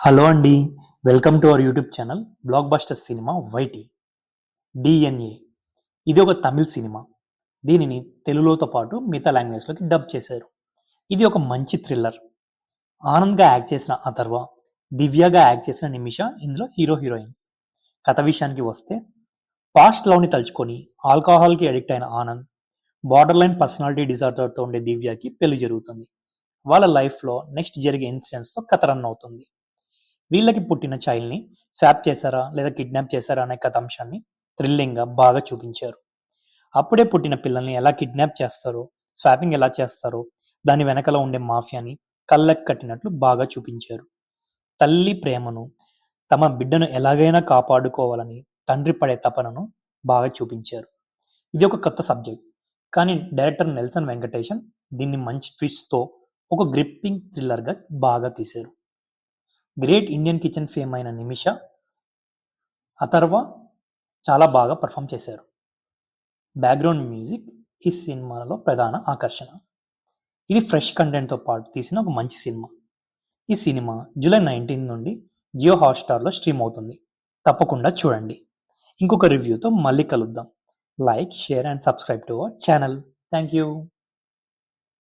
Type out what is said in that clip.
Hello అండి. Welcome to our YouTube channel blockbuster cinema YT DNA. ఇది ఒక Tamil cinema. దీనిని తెలుగులోతో పాటు మిగతా లాంగ్వేజ్లోకి డబ్ చేశారు. ఇది ఒక మంచి థ్రిల్లర్. ఆనంద్గా యాక్ట్ చేసిన అథర్వ, దివ్యగా యాక్ట్ చేసిన నిమిష ఇందులో హీరోయిన్స్. కథ విషయానికి వస్తే, పాస్ట్ లవ్ని తలుచుకొని ఆల్కహాల్కి అడిక్ట్ అయిన ఆనంద్, బార్డర్ లైన్ పర్సనాలిటీ డిజార్డర్తో ఉండే దివ్యకి పెళ్లి జరుగుతుంది. వాళ్ళ లైఫ్లో నెక్స్ట్ జరిగే ఇన్సిడెంట్స్తో కథ రన్ అవుతుంది. వీళ్ళకి పుట్టిన చైల్డ్ని స్వాప్ చేశారా లేదా కిడ్నాప్ చేశారా అనే కథాంశాన్ని థ్రిల్లింగ్గా బాగా చూపించారు. అప్పుడే పుట్టిన పిల్లల్ని ఎలా కిడ్నాప్ చేస్తారో, స్వాపింగ్ ఎలా చేస్తారో, దాని వెనకల ఉండే మాఫియాని కళ్ళకు కట్టినట్లు బాగా చూపించారు. తల్లి ప్రేమను, తమ బిడ్డను ఎలాగైనా కాపాడుకోవాలని తండ్రి పడే తపనను బాగా చూపించారు. ఇది ఒక కొత్త సబ్జెక్ట్, కానీ డైరెక్టర్ నెల్సన్ వెంకటేశన్ దీన్ని మంచి ట్విస్ట్తో ఒక గ్రిప్పింగ్ థ్రిల్లర్గా బాగా తీశారు. గ్రేట్ ఇండియన్ కిచెన్ ఫేమ్ అయిన నిమిష, అథర్వ చాలా బాగా పర్ఫామ్ చేశారు. బ్యాక్గ్రౌండ్ మ్యూజిక్ ఈ సినిమాలో ప్రధాన ఆకర్షణ. ఇది ఫ్రెష్ కంటెంట్తో పాటు తీసిన ఒక మంచి సినిమా. ఈ సినిమా జూలై 19 నుండి జియో హాట్స్టార్లో స్ట్రీమ్ అవుతుంది. తప్పకుండా చూడండి. ఇంకొక రివ్యూతో మళ్ళీ కలుద్దాం. Like, share and subscribe to our channel. Thank you.